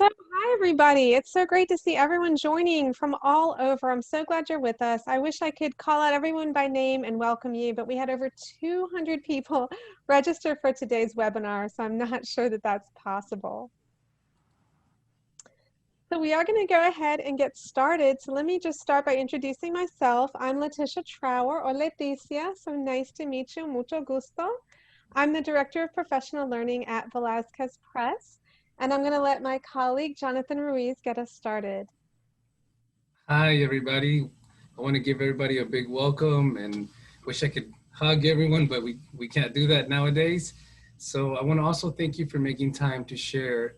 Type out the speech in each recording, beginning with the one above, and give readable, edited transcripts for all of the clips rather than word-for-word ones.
So, hi everybody. It's so great to see everyone joining from all over. I'm so glad you're with us. I wish I could call out everyone by name and welcome you, but we had over 200 people register for today's webinar, so I'm not sure that that's possible. So we are going to go ahead and get started. So let me just start by introducing myself. I'm Leticia Trower, or Leticia, so nice to meet you, mucho gusto. I'm the Director of Professional Learning at Velazquez Press. And I'm going to let my colleague, Jonathan Ruiz, get us started. Hi, everybody. I want to give everybody a big welcome and wish I could hug everyone, but we can't do that nowadays. So I want to also thank you for making time to share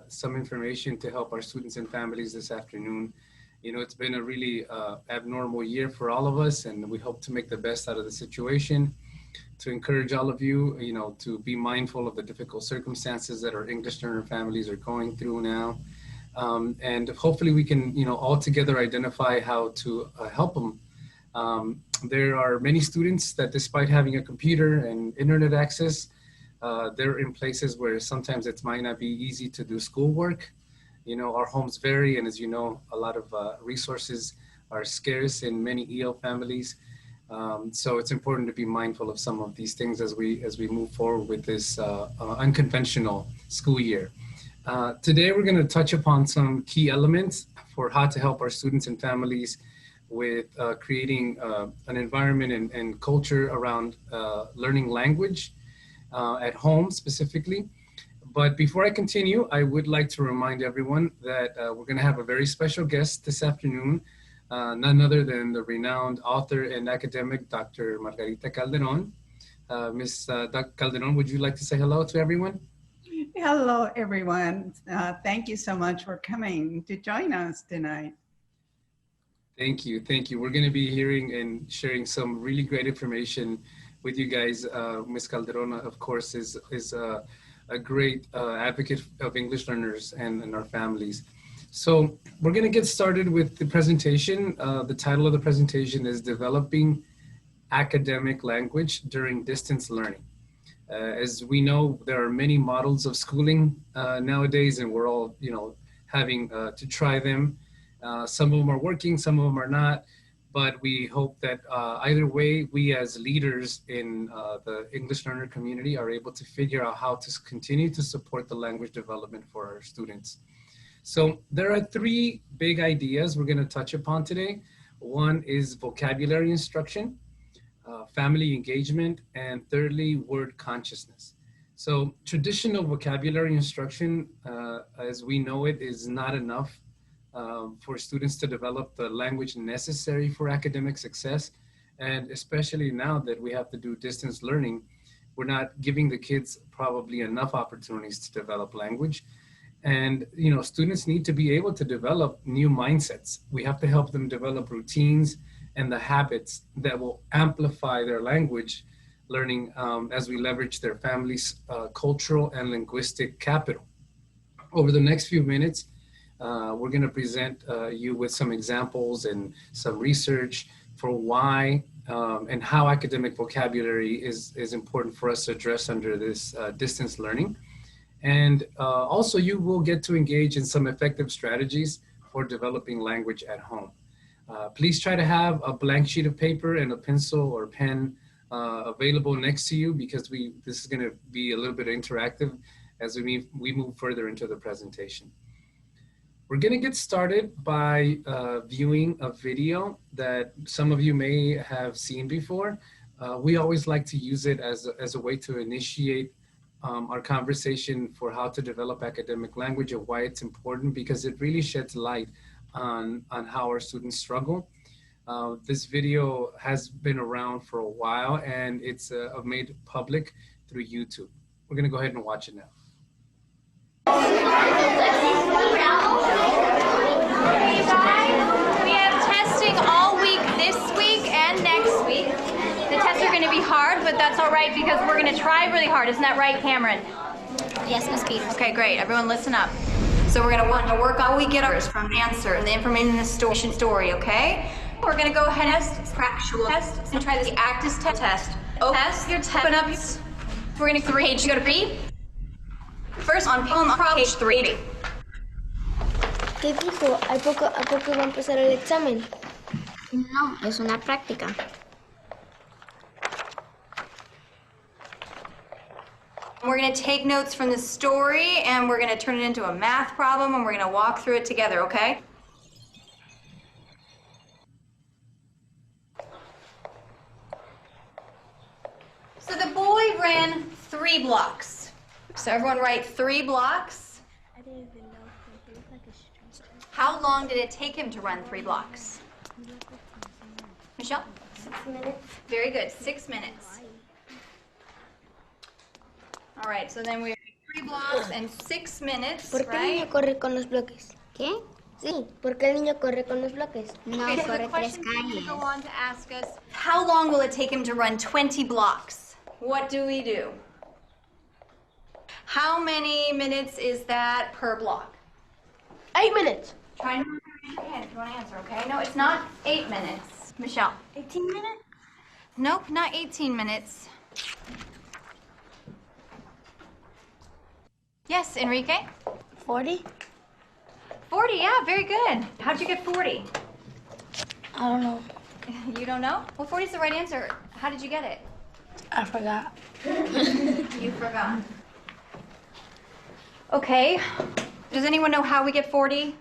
some information to help our students and families this afternoon. You know, it's been a really abnormal year for all of us, and we hope to make the best out of the situation. To encourage all of you, you know, to be mindful of the difficult circumstances that our English learner families are going through now. And hopefully we can, you know, all together identify how to help them. There are many students that despite having a computer and internet access, they're in places where sometimes it might not be easy to do schoolwork. You know, our homes vary, and as you know, a lot of resources are scarce in many EL families. So it's important to be mindful of some of these things as we move forward with this unconventional school year. Today we're going to touch upon some key elements for how to help our students and families with creating an environment and culture around learning language at home specifically. But before I continue, I would like to remind everyone that we're going to have a very special guest this afternoon. None other than the renowned author and academic, Dr. Margarita Calderon. Ms. Dr. Calderon, would you like to say hello to everyone? Hello, everyone. Thank you so much for coming to join us tonight. Thank you. Thank you. We're going to be hearing and sharing some really great information with you guys. Ms. Calderon, of course, is a great advocate of English learners and our families. So we're going to get started with the presentation. The title of the presentation is Developing Academic Language During Distance Learning. As we know, there are many models of schooling nowadays, and we're all, you know, having to try them. Some of them are working, some of them are not, but we hope that either way, we as leaders in the English learner community are able to figure out how to continue to support the language development for our students. So there are three big ideas we're going to touch upon today. One is vocabulary instruction, family engagement, and thirdly, word consciousness. So traditional vocabulary instruction, as we know it, is not enough for students to develop the language necessary for academic success. And especially now that we have to do distance learning, we're not giving the kids probably enough opportunities to develop language. And, you know, students need to be able to develop new mindsets. We have to help them develop routines and the habits that will amplify their language learning as we leverage their family's cultural and linguistic capital. Over the next few minutes, we're going to present you with some examples and some research for why and how academic vocabulary is important for us to address under this distance learning. And also you will get to engage in some effective strategies for developing language at home. Please try to have a blank sheet of paper and a pencil or pen available next to you, because this is going to be a little bit interactive as we move further into the presentation. We're going to get started by viewing a video that some of you may have seen before. We always like to use it as a way to initiate our conversation for how to develop academic language and why it's important, because it really sheds light on how our students struggle. This video has been around for a while, and it's made public through YouTube. We're going to go ahead and watch it now. We have testing all week this week and next week. The tests are going to be hard, but that's all right because we're going to try really hard. Isn't that right, Cameron? Yes, Ms. Peters. Okay, great. Everyone listen up. So we're going to want to work all we get ours from answer and the information in the story, okay? We're going to go ahead and test, factual test, and try this actus test. Oh, test your open up. We're going to page, go to B. First on page 3. ¿Qué dijo? ¿A poco va a empezar el examen? No, es una práctica. We're going to take notes from the story and we're going to turn it into a math problem and we're going to walk through it together, okay? So the boy ran 3 blocks. So everyone write 3 blocks. I didn't even know. He looked like a stranger. How long did it take him to run 3 blocks? Michelle? 6 minutes. Very good, 6 minutes. All right, so then we have 3 blocks and 6 minutes, ¿Por qué el niño right? corre con los bloques? ¿Qué? Sí, ¿por qué el niño corre con los bloques? No, Okay, so the corre 3 question is calles. going to go on to ask us, how long will it take him to run 20 blocks? What do we do? How many minutes is that per block? 8 minutes. Try and raise your hand if you want to answer, okay? No, it's not 8 minutes. Michelle? 18 minutes? Nope, not 18 minutes. Yes, Enrique? 40? 40, yeah, very good. How'd you get 40? I don't know. You don't know? Well, 40 is the right answer. How did you get it? I forgot. You forgot. Okay. Does anyone know how we get 40?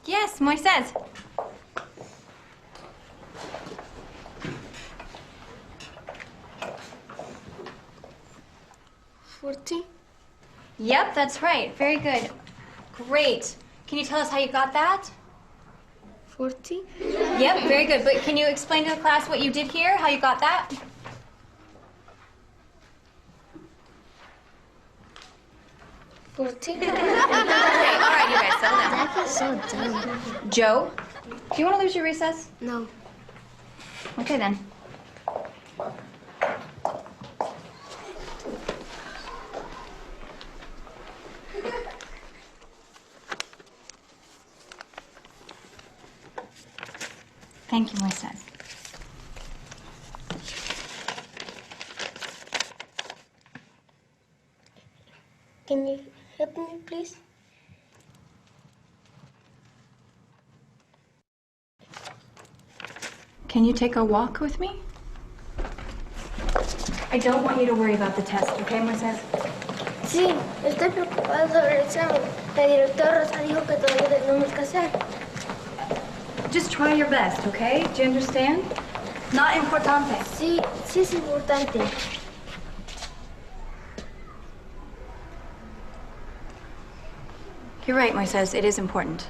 Yes, Moises. Yep, that's right. Very good. Great. Can you tell us how you got that? 40? Yep, very good. But can you explain to the class what you did here, how you got that? 40? Okay, all right, you guys, settle down. That is so dumb. Joe, do you want to lose your recess? No. Okay, then. Thank you, Moises. Can you help me, please? Can you take a walk with me? I don't want you to worry about the test, okay, Moises? Sí, estoy preocupado sobre el examen. La directora Rosa dijo que todavía tenemos que hacer. Just try your best, okay? Do you understand? Not importante. Sí, sí es importante. You're right, Moises. It is important.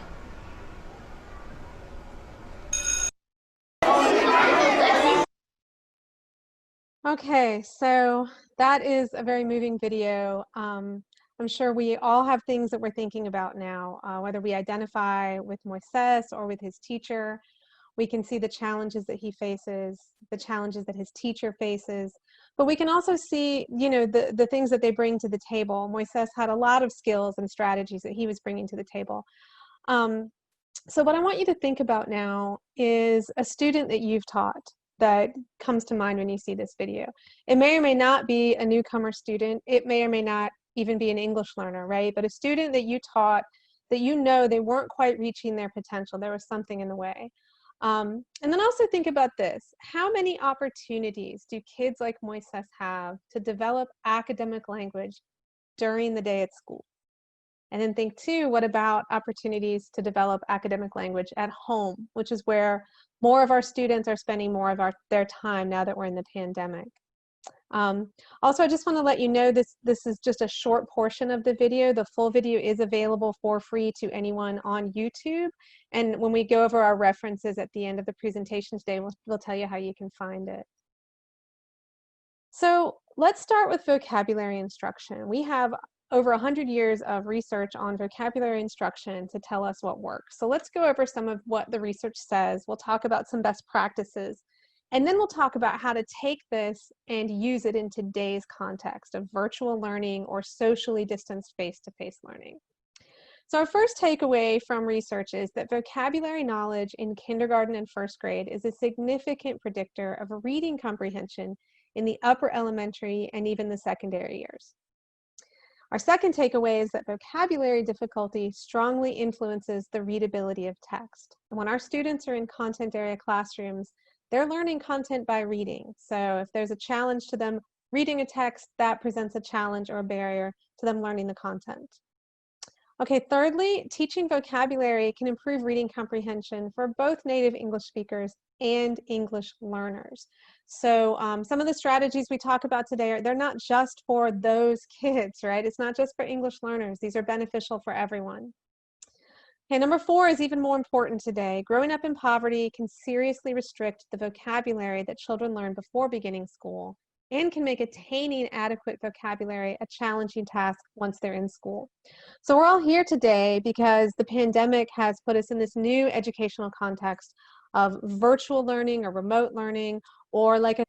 Okay, so that is a very moving video. I'm sure we all have things that we're thinking about now, whether we identify with Moises or with his teacher. We can see the challenges that he faces, the challenges that his teacher faces, but we can also see, you know, the things that they bring to the table. Moises had a lot of skills and strategies that he was bringing to the table. So what I want you to think about now is a student that you've taught that comes to mind when you see this video. It may or may not be a newcomer student. It may or may not even be an English learner, right? But a student that you taught that you know they weren't quite reaching their potential. There was something in the way. And then also think about this. How many opportunities do kids like Moises have to develop academic language during the day at school? And then think too, what about opportunities to develop academic language at home, which is where more of our students are spending more of their time now that we're in the pandemic. Also, I just want to let you know this is just a short portion of the video. The full video is available for free to anyone on YouTube. And when we go over our references at the end of the presentation today, we'll tell you how you can find it. So let's start with vocabulary instruction. We have over 100 years of research on vocabulary instruction to tell us what works. So let's go over some of what the research says. We'll talk about some best practices, and then we'll talk about how to take this and use it in today's context of virtual learning or socially distanced face-to-face learning. So our first takeaway from research is that vocabulary knowledge in kindergarten and first grade is a significant predictor of reading comprehension in the upper elementary and even the secondary years. Our second takeaway is that vocabulary difficulty strongly influences the readability of text. And when our students are in content area classrooms, they're learning content by reading. So if there's a challenge to them reading a text, that presents a challenge or a barrier to them learning the content. Okay, thirdly, teaching vocabulary can improve reading comprehension for both native English speakers and English learners. So some of the strategies we talk about today, they're not just for those kids, right? It's not just for English learners. These are beneficial for everyone. Okay, number 4 is even more important today. Growing up in poverty can seriously restrict the vocabulary that children learn before beginning school and can make attaining adequate vocabulary a challenging task once they're in school. So we're all here today because the pandemic has put us in this new educational context of virtual learning or remote learning, or like a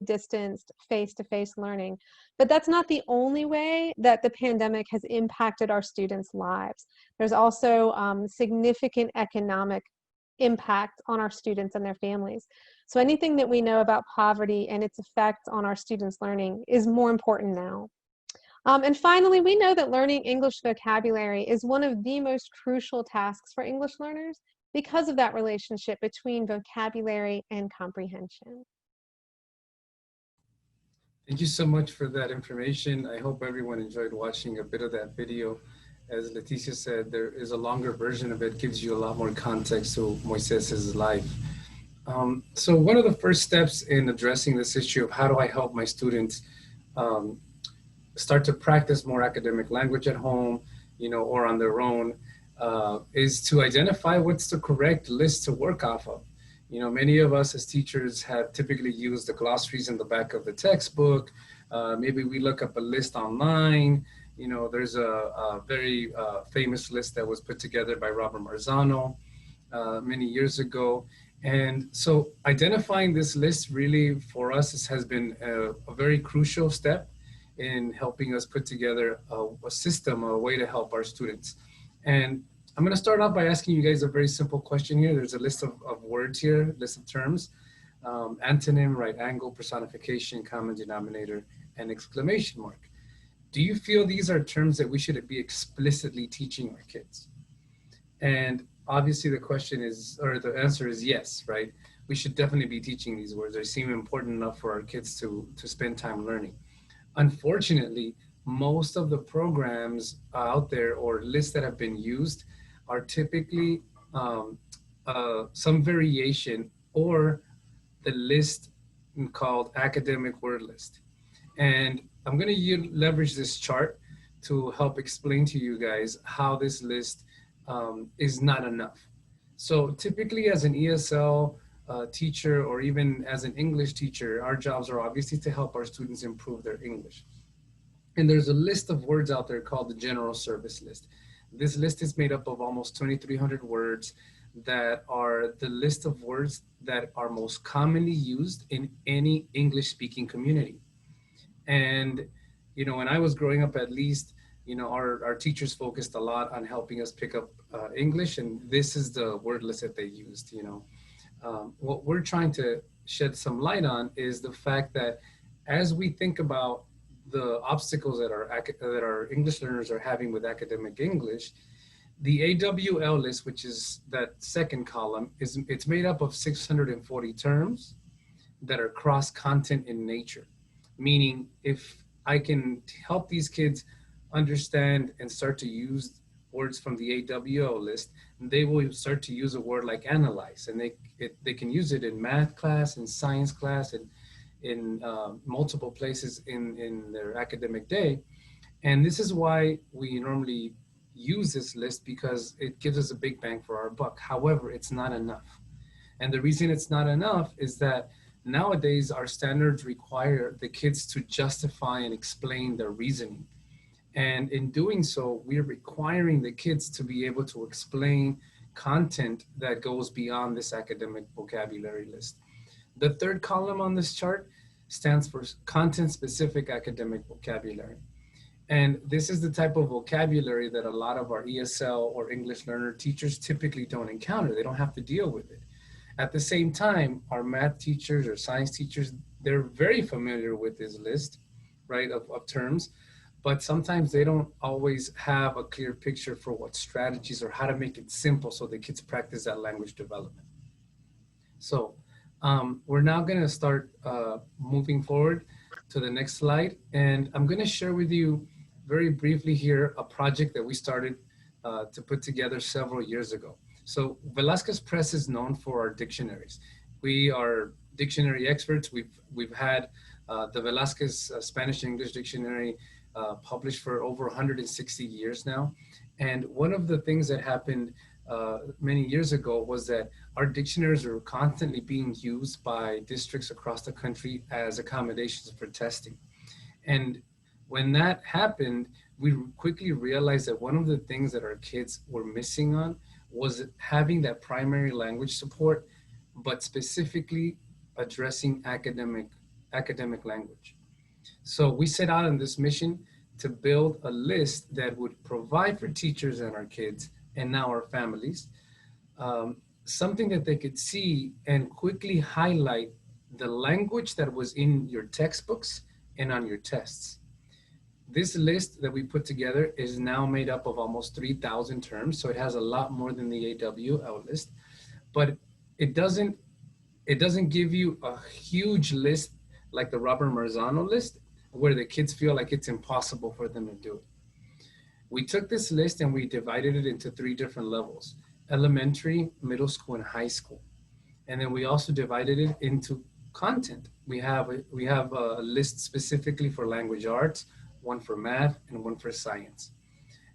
distanced face-to-face learning. But that's not the only way that the pandemic has impacted our students' lives. There's also significant economic impact on our students and their families. So anything that we know about poverty and its effects on our students' learning is more important now. And finally, we know that learning English vocabulary is one of the most crucial tasks for English learners because of that relationship between vocabulary and comprehension. Thank you so much for that information. I hope everyone enjoyed watching a bit of that video. As Leticia said, there is a longer version of it, gives you a lot more context to Moisés's life. So one of the first steps in addressing this issue of how do I help my students start to practice more academic language at home, or on their own, is to identify what's the correct list to work off of. Many of us as teachers have typically used the glossaries in the back of the textbook. Maybe we look up a list online. There's a very famous list that was put together by Robert Marzano many years ago. And so identifying this list really for us has been a very crucial step in helping us put together a system, a way to help our students. And I'm going to start off by asking you guys a very simple question here. There's a list of words here, list of terms, antonym, right angle, personification, common denominator, and exclamation mark. Do you feel these are terms that we should be explicitly teaching our kids? And obviously the question is, or the answer is yes, right? We should definitely be teaching these words. They seem important enough for our kids to spend time learning. Unfortunately, most of the programs out there or lists that have been used are typically some variation or the list called academic word list. And I'm going to leverage this chart to help explain to you guys how this list is not enough. So typically as an ESL teacher or even as an English teacher, our jobs are obviously to help our students improve their English. And there's a list of words out there called the General Service List. This list is made up of almost 2,300 words that are the list of words that are most commonly used in any English-speaking community. And, when I was growing up, at least, our teachers focused a lot on helping us pick up English, and this is the word list that they used, What we're trying to shed some light on is the fact that as we think about the obstacles that our English learners are having with academic English, the AWL list, which is that second column, it's made up of 640 terms that are cross-content in nature. Meaning, if I can help these kids understand and start to use words from the AWL list, they will start to use a word like analyze, and they can use it in math class, in science class, and in multiple places in their academic day. And this is why we normally use this list, because it gives us a big bang for our buck. However, it's not enough. And the reason it's not enough is that nowadays our standards require the kids to justify and explain their reasoning. And in doing so, we're requiring the kids to be able to explain content that goes beyond this academic vocabulary list. The third column on this chart stands for content-specific academic vocabulary. And this is the type of vocabulary that a lot of our ESL or English learner teachers typically don't encounter. They don't have to deal with it. At the same time, our math teachers or science teachers, they're very familiar with this list, right, of terms. but sometimes they don't always have a clear picture for what strategies or how to make it simple so the kids practice that language development. So we're now going to start moving forward to the next slide. And I'm going to share with you very briefly here a project that we started to put together several years ago. So Velazquez Press is known for our dictionaries. We are dictionary experts. We've had the Velazquez Spanish English Dictionary published for over 160 years now. And one of the things that happened many years ago was that our dictionaries are constantly being used by districts across the country as accommodations for testing. And when that happened, we quickly realized that one of the things that our kids were missing on was having that primary language support, but specifically addressing academic language. So we set out on this mission to build a list that would provide for teachers and our kids and now our families, something that they could see and quickly highlight the language that was in your textbooks and on your tests. This list that we put together is now made up of almost 3,000 terms, so it has a lot more than the AW, our list, but it doesn't give you a huge list like the Robert Marzano list, where the kids feel like it's impossible for them to do it. We took this list and we divided it into 3 different levels: elementary, middle school, and high school. And then we also divided it into content. We have a list specifically for language arts, one for math, and one for science.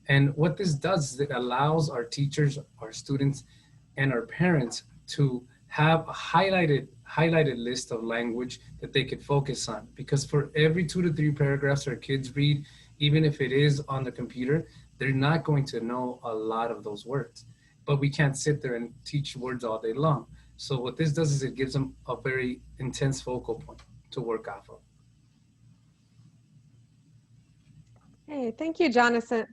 And what this does is it allows our teachers, our students, and our parents to have a highlighted list of language that they could focus on. Because for every 2 to 3 paragraphs our kids read, even if it is on the computer, they're not going to know a lot of those words. But we can't sit there and teach words all day long. So what this does is it gives them a very intense focal point to work off of. Hey, thank you, Jonathan.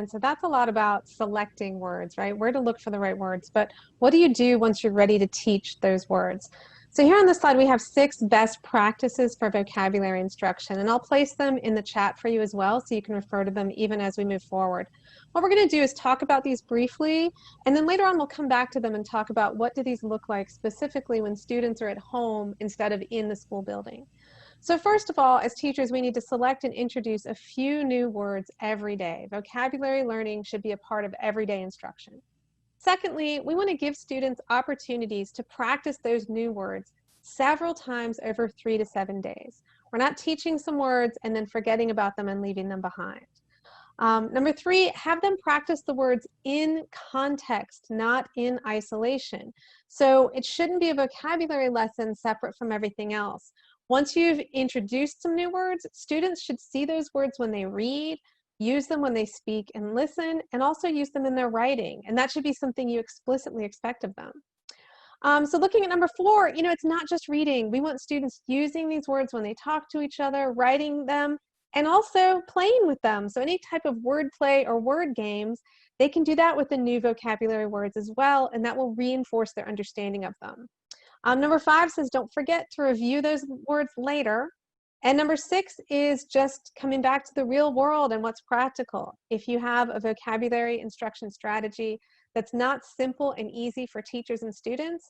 So that's a lot about selecting words, right? Where to look for the right words. But what do you do once you're ready to teach those words? So here on this slide, we have 6 best practices for vocabulary instruction, and I'll place them in the chat for you as well, so you can refer to them even as we move forward. What we're going to do is talk about these briefly, and then later on we'll come back to them and talk about what do these look like specifically when students are at home instead of in the school building. So first of all, as teachers, we need to select and introduce a few new words every day. Vocabulary learning should be a part of everyday instruction. Secondly, we want to give students opportunities to practice those new words several times over 3 to 7 days. We're not teaching some words and then forgetting about them and leaving them behind. Number 3, have them practice the words in context, not in isolation. So it shouldn't be a vocabulary lesson separate from everything else. Once you've introduced some new words, students should see those words when they read, use them when they speak and listen, and also use them in their writing. And that should be something you explicitly expect of them. So looking at number 4, it's not just reading. We want students using these words when they talk to each other, writing them, and also playing with them. So any type of word play or word games, they can do that with the new vocabulary words as well, and that will reinforce their understanding of them. Number 5 says don't forget to review those words later. And number 6 is just coming back to the real world and what's practical. If you have a vocabulary instruction strategy that's not simple and easy for teachers and students,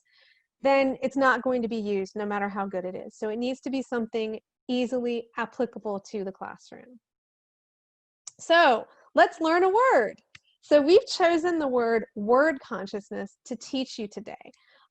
then it's not going to be used no matter how good it is. So it needs to be something easily applicable to the classroom. So let's learn a word. So we've chosen the word word consciousness to teach you today.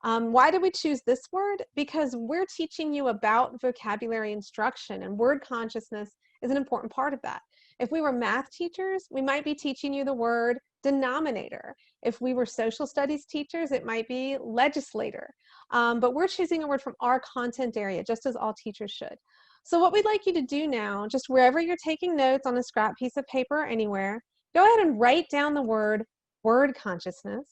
Why did we choose this word? Because we're teaching you about vocabulary instruction, and word consciousness is an important part of that. If we were math teachers, we might be teaching you the word denominator. If we were social studies teachers, it might be legislator. But we're choosing a word from our content area, just as all teachers should. So what we'd like you to do now, just wherever you're taking notes on a scrap piece of paper or anywhere, go ahead and write down the word consciousness.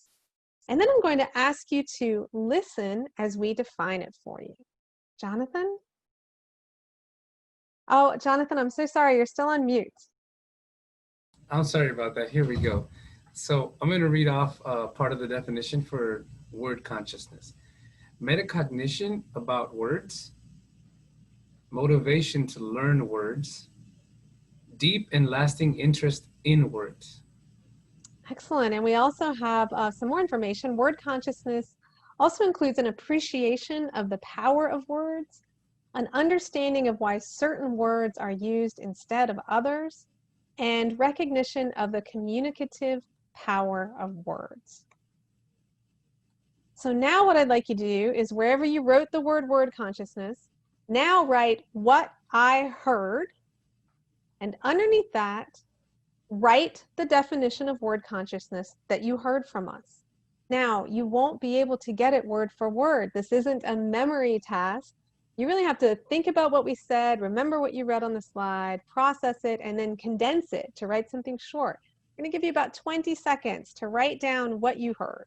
And then I'm going to ask you to listen as we define it for you. Jonathan? Oh, Jonathan, I'm so sorry. You're still on mute. I'm sorry about that. Here we go. So I'm going to read off part of the definition for word consciousness. Metacognition about words, motivation to learn words, deep and lasting interest in words. Excellent. And we also have some more information. Word consciousness also includes an appreciation of the power of words, an understanding of why certain words are used instead of others, and recognition of the communicative power of words. So now what I'd like you to do is wherever you wrote the word consciousness, now write what I heard, and underneath that, write the definition of word consciousness that you heard from us. Now, you won't be able to get it word for word. This isn't a memory task. You really have to think about what we said, remember what you read on the slide, process it, and then condense it to write something short. I'm going to give you about 20 seconds to write down what you heard.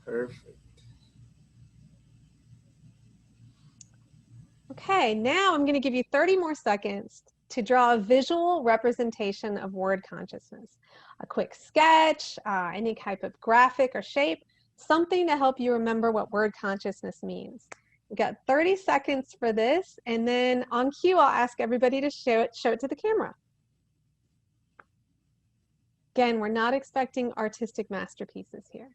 Perfect. Okay, now I'm going to give you 30 more seconds to draw a visual representation of word consciousness. A quick sketch, any type of graphic or shape, something to help you remember what word consciousness means. We've got 30 seconds for this, and then on cue, I'll ask everybody to show it to the camera. Again, we're not expecting artistic masterpieces here.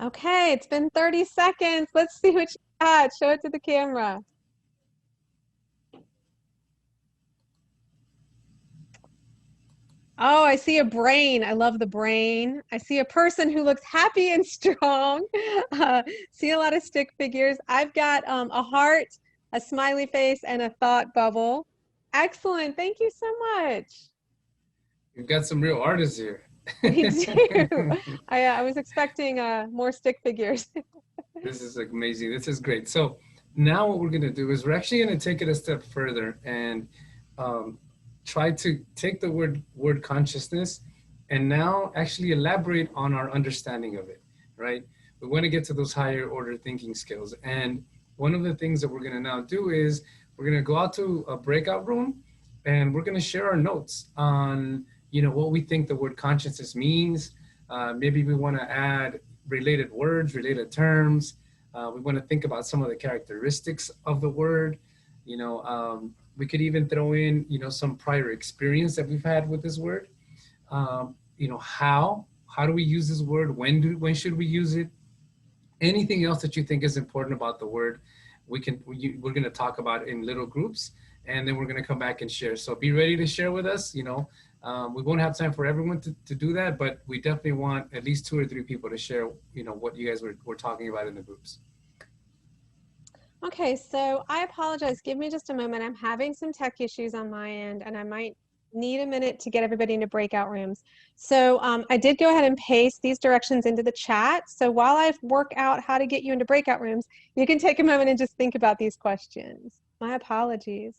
Okay, it's been 30 seconds. Let's see what you got. Show it to the camera. Oh, I see a brain. I love the brain. I see a person who looks happy and strong. See a lot of stick figures. I've got a heart, a smiley face, and a thought bubble. Excellent. Thank you so much. You've got some real artists here. We do. I was expecting more stick figures. This is amazing. This is great. So now what we're going to do is we're actually going to take it a step further and try to take the word consciousness and now actually elaborate on our understanding of it, right? We want to get to those higher order thinking skills. And one of the things that we're going to now do is we're going to go out to a breakout room and we're going to share our notes on, what we think the word consciousness means. Maybe we want to add related words, related terms. We want to think about some of the characteristics of the word. We could even throw in, some prior experience that we've had with this word. How do we use this word? When should we use it? Anything else that you think is important about the word, we're going to talk about in little groups, and then we're going to come back and share. So be ready to share with us. We won't have time for everyone to do that, but we definitely want at least 2 or 3 people to share, what you guys were talking about in the groups. Okay, so I apologize. Give me just a moment. I'm having some tech issues on my end, and I might need a minute to get everybody into breakout rooms. So I did go ahead and paste these directions into the chat. So while I work out how to get you into breakout rooms, you can take a moment and just think about these questions. My apologies.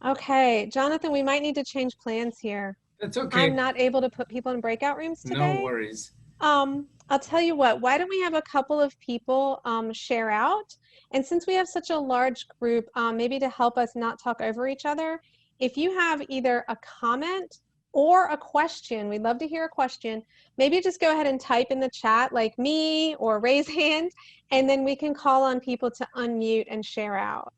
Okay, Jonathan, we might need to change plans here. That's okay. I'm not able to put people in breakout rooms today. No worries. I'll tell you what, why don't we have a couple of people share out? And since we have such a large group, maybe to help us not talk over each other, if you have either a comment or a question, we'd love to hear a question, maybe just go ahead and type in the chat like me or raise hand, and then we can call on people to unmute and share out.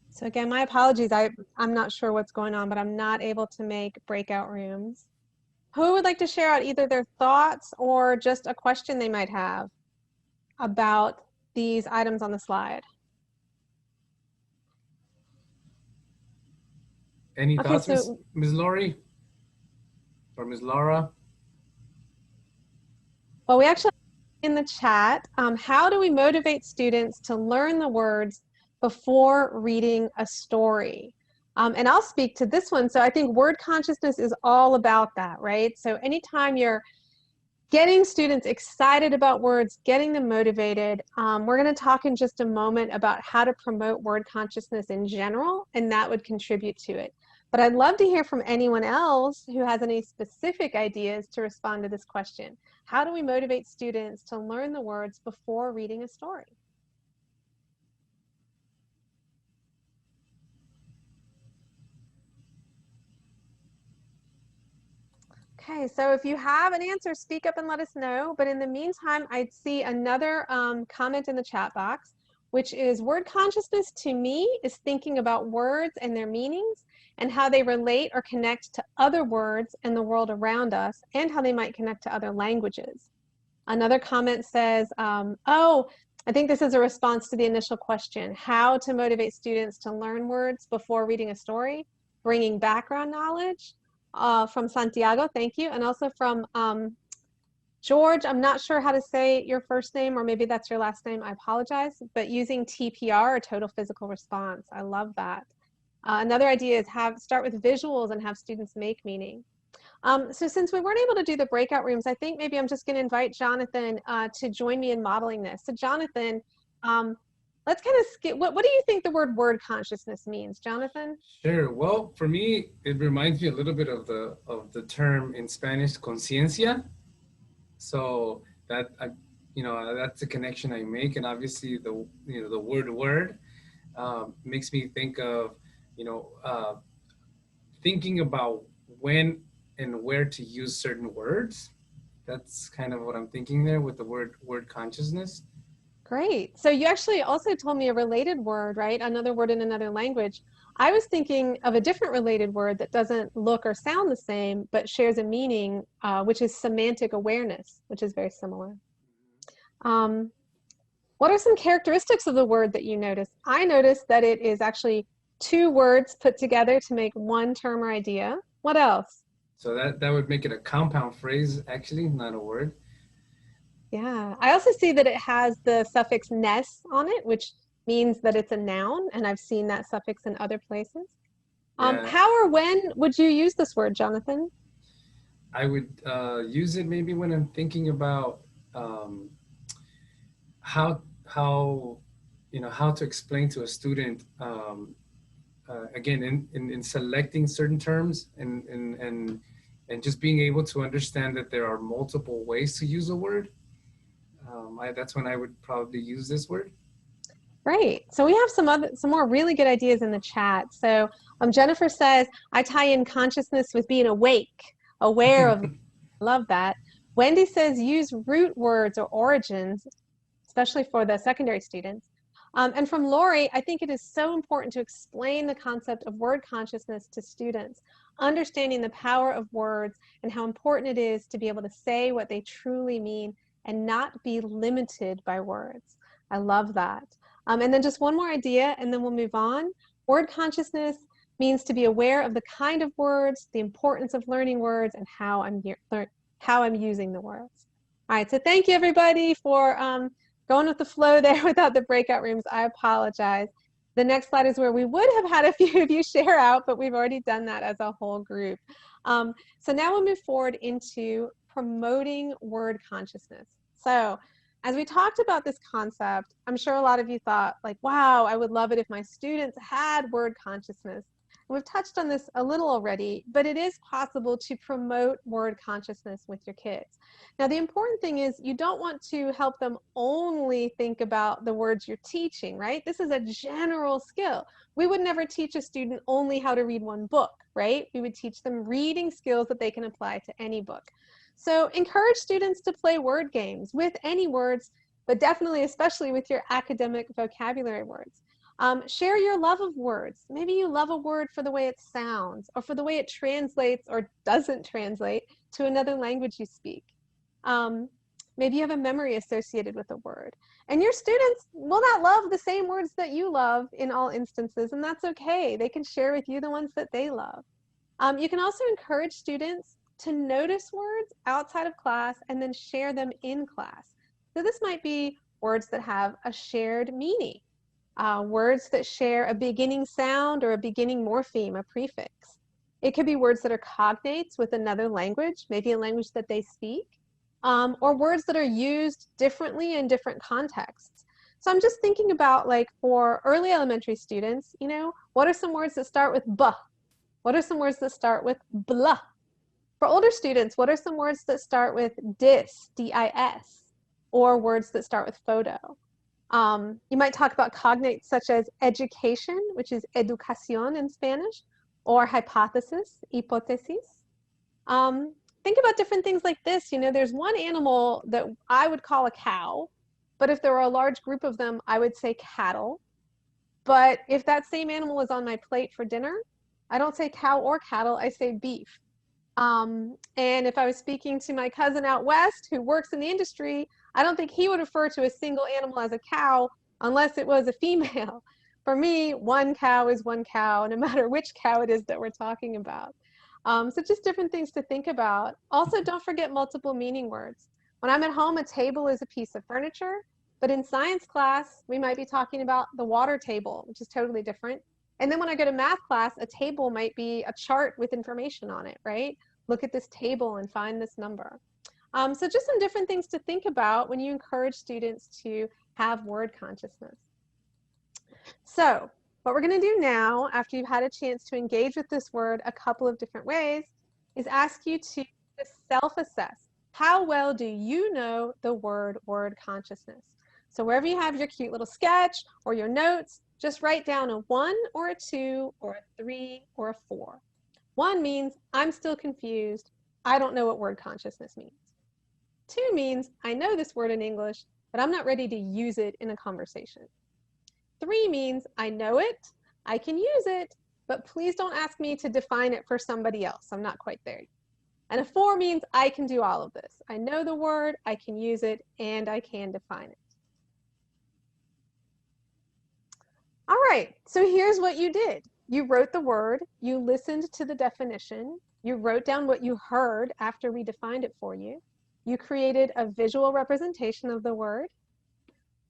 So again, my apologies. I'm not sure what's going on, but I'm not able to make breakout rooms. Who would like to share out either their thoughts or just a question they might have about these items on the slide? Any Okay, thoughts, so Ms. Lori or Ms. Laura? well, we actually in the chat, how do we motivate students to learn the words before reading a story? And I'll speak to this one. So I think word consciousness is all about that, right? So anytime you're getting students excited about words, getting them motivated, we're going to talk in just a moment about how to promote word consciousness in general, and that would contribute to it. But I'd love to hear from anyone else who has any specific ideas to respond to this question. How do we motivate students to learn the words before reading a story? Okay, so if you have an answer, speak up and let us know. But in the meantime, I'd see another comment in the chat box, which is word consciousness to me is thinking about words and their meanings and how they relate or connect to other words and the world around us and how they might connect to other languages. Another comment says, oh, I think this is a response to the initial question, how to motivate students to learn words before reading a story, bringing background knowledge. From Santiago, thank you. And also from George, I'm not sure how to say your first name, or maybe that's your last name, I apologize, but using TPR, or total physical response. I love that. Another idea is start with visuals and have students make meaning. So since we weren't able to do the breakout rooms, I think maybe I'm just going to invite Jonathan to join me in modeling this. So Jonathan, let's kind of skip. What do you think the word consciousness means, Jonathan? Sure. Well, for me, it reminds me a little bit of the term in Spanish, conciencia. So that that's the connection I make, and obviously the word makes me think of thinking about when and where to use certain words. That's kind of what I'm thinking there with the word consciousness. Great. So you actually also told me a related word, right? Another word in another language. I was thinking of a different related word that doesn't look or sound the same, but shares a meaning, which is semantic awareness, which is very similar. What are some characteristics of the word that you notice? I noticed that it is actually two words put together to make one term or idea. What else? So that would make it a compound phrase, actually, not a word. Yeah, I also see that it has the suffix "ness" on it, which means that it's a noun, and I've seen that suffix in other places. Yeah. How or when would you use this word, Jonathan? I would use it maybe when I'm thinking about how to explain to a student again in selecting certain terms and just being able to understand that there are multiple ways to use a word. That's when I would probably use this word. Great. So we have some more really good ideas in the chat. So Jennifer says, I tie in consciousness with being awake, aware of. Love that. Wendy says, use root words or origins, especially for the secondary students. And from Lori, I think it is so important to explain the concept of word consciousness to students, understanding the power of words and how important it is to be able to say what they truly mean and not be limited by words. I love that. And then just one more idea, and then we'll move on. Word consciousness means to be aware of the kind of words, the importance of learning words, and how I'm using the words. All right, so thank you everybody for going with the flow there without the breakout rooms. I apologize. The next slide is where we would have had a few of you share out, but we've already done that as a whole group. So now we'll move forward into promoting word consciousness. So as we talked about this concept, I'm sure a lot of you thought like, wow, I would love it if my students had word consciousness. We've touched on this a little already, but it is possible to promote word consciousness with your kids. Now, the important thing is you don't want to help them only think about the words you're teaching, right? This is a general skill. We would never teach a student only how to read one book, right? We would teach them reading skills that they can apply to any book. So encourage students to play word games with any words, but definitely, especially with your academic vocabulary words. Share your love of words. Maybe you love a word for the way it sounds or for the way it translates or doesn't translate to another language you speak. Maybe you have a memory associated with a word. And your students will not love the same words that you love in all instances, and that's okay. They can share with you the ones that they love. You can also encourage students to notice words outside of class and then share them in class. So this might be words that have a shared meaning, words that share a beginning sound or a beginning morpheme, a prefix. It could be words that are cognates with another language, maybe a language that they speak, or words that are used differently in different contexts. So I'm just thinking about, like, for early elementary students, you know, what are some words that start with B? What are some words that start with blah? For older students, what are some words that start with dis, D-I-S, or words that start with photo? You might talk about cognates such as education, which is educación in Spanish, or hypothesis, hipótesis. Think about different things like this. You know, there's one animal that I would call a cow, but if there were a large group of them, I would say cattle. But if that same animal is on my plate for dinner, I don't say cow or cattle, I say beef. And if I was speaking to my cousin out west who works in the industry, I don't think he would refer to a single animal as a cow unless it was a female. For me, one cow is one cow, no matter which cow it is that we're talking about. So just different things to think about. Also, don't forget multiple meaning words. When I'm at home, a table is a piece of furniture, but in science class, we might be talking about the water table, which is totally different. And then when I go to math class, a table might be a chart with information on it, right? Look at this table and find this number. So just some different things to think about when you encourage students to have word consciousness. So what we're going to do now, after you've had a chance to engage with this word a couple of different ways, is ask you to self-assess. How well do you know the word consciousness? So wherever you have your cute little sketch or your notes, just write down a 1 or a 2 or a 3 or a 4. 1 means I'm still confused. I don't know what word consciousness means. 2 means I know this word in English, but I'm not ready to use it in a conversation. 3 means I know it, I can use it, but please don't ask me to define it for somebody else. I'm not quite there. And a 4 means I can do all of this. I know the word, I can use it, and I can define it. All right, so here's what you did. You wrote the word, you listened to the definition, you wrote down what you heard after we defined it for you, you created a visual representation of the word,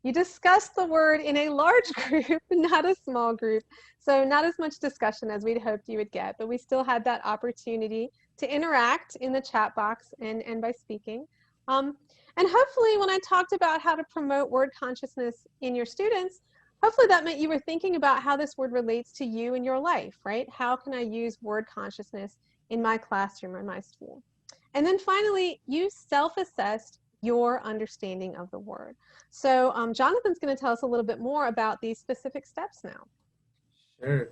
you discussed the word in a large group, not a small group, so not as much discussion as we'd hoped you would get, but we still had that opportunity to interact in the chat box and by speaking. And hopefully when I talked about how to promote word consciousness in your students, hopefully that meant you were thinking about how this word relates to you in your life, right? How can I use word consciousness in my classroom or in my school? And then finally, you self-assessed your understanding of the word. So Jonathan's going to tell us a little bit more about these specific steps now. Sure.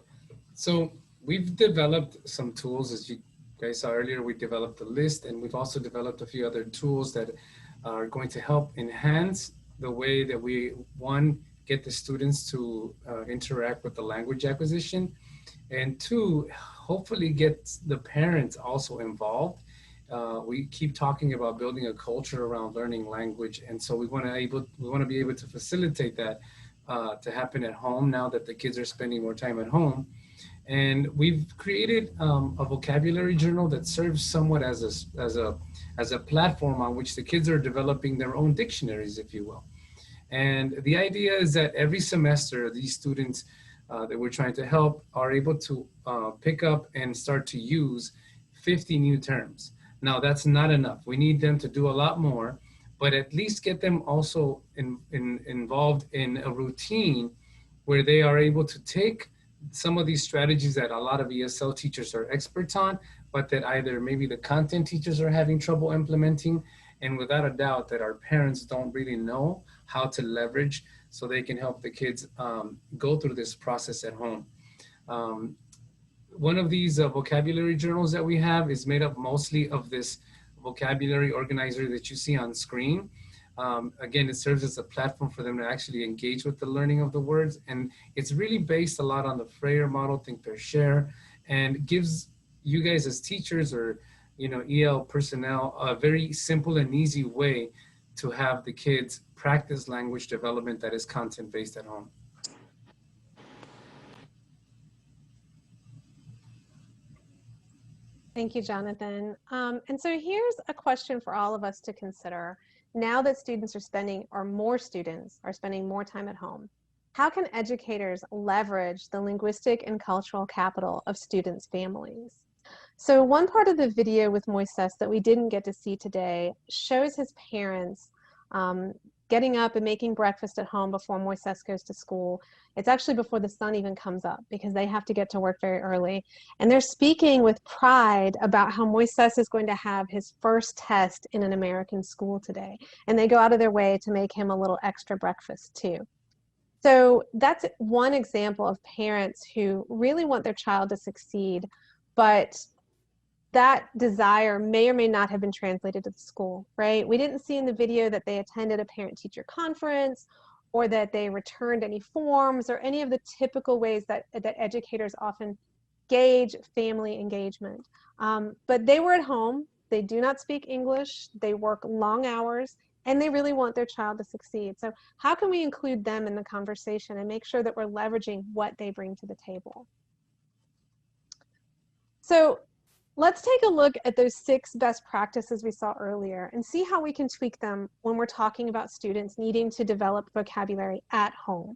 So we've developed some tools, as you guys saw earlier. We developed a list, and we've also developed a few other tools that are going to help enhance the way that we, one, get the students to interact with the language acquisition, and 2, hopefully get the parents also involved. We keep talking about building a culture around learning language, and so we want to be able to facilitate that to happen at home now that the kids are spending more time at home. And we've created a vocabulary journal that serves somewhat as a platform on which the kids are developing their own dictionaries, if you will. And the idea is that every semester, these students that we're trying to help are able to pick up and start to use 50 new terms. Now, that's not enough. We need them to do a lot more, but at least get them also involved in a routine where they are able to take some of these strategies that a lot of ESL teachers are experts on, but that either maybe the content teachers are having trouble implementing, and without a doubt that our parents don't really know how to leverage so they can help the kids go through this process at home. One of these vocabulary journals that we have is made up mostly of this vocabulary organizer that you see on screen. Again, it serves as a platform for them to actually engage with the learning of the words. And it's really based a lot on the Freire model, think, pair, share, and gives you guys as teachers or EL personnel a very simple and easy way to have the kids practice language development that is content-based at home. Thank you, Jonathan. And so here's a question for all of us to consider. Now that students are spending, or more students are spending more time at home, how can educators leverage the linguistic and cultural capital of students' families? So one part of the video with Moises that we didn't get to see today shows his parents getting up and making breakfast at home before Moises goes to school. It's actually before the sun even comes up because they have to get to work very early. And they're speaking with pride about how Moises is going to have his first test in an American school today. And they go out of their way to make him a little extra breakfast too. So that's one example of parents who really want their child to succeed, but that desire may or may not have been translated to the school, right? We didn't see in the video that they attended a parent-teacher conference or that they returned any forms or any of the typical ways that educators often gauge family engagement. But they were at home, they do not speak English, they work long hours, and they really want their child to succeed. So how can we include them in the conversation and make sure that we're leveraging what they bring to the table? So let's take a look at those 6 best practices we saw earlier and see how we can tweak them when we're talking about students needing to develop vocabulary at home.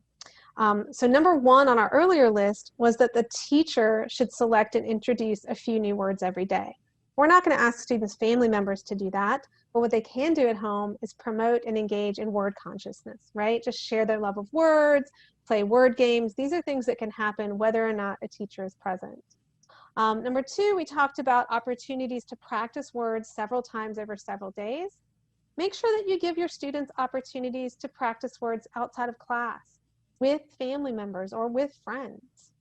So number 1 on our earlier list was that the teacher should select and introduce a few new words every day. We're not going to ask students' family members to do that, but what they can do at home is promote and engage in word consciousness, right? Just share their love of words, play word games. These are things that can happen whether or not a teacher is present. Number 2, we talked about opportunities to practice words several times over several days. Make sure that you give your students opportunities to practice words outside of class, with family members or with friends.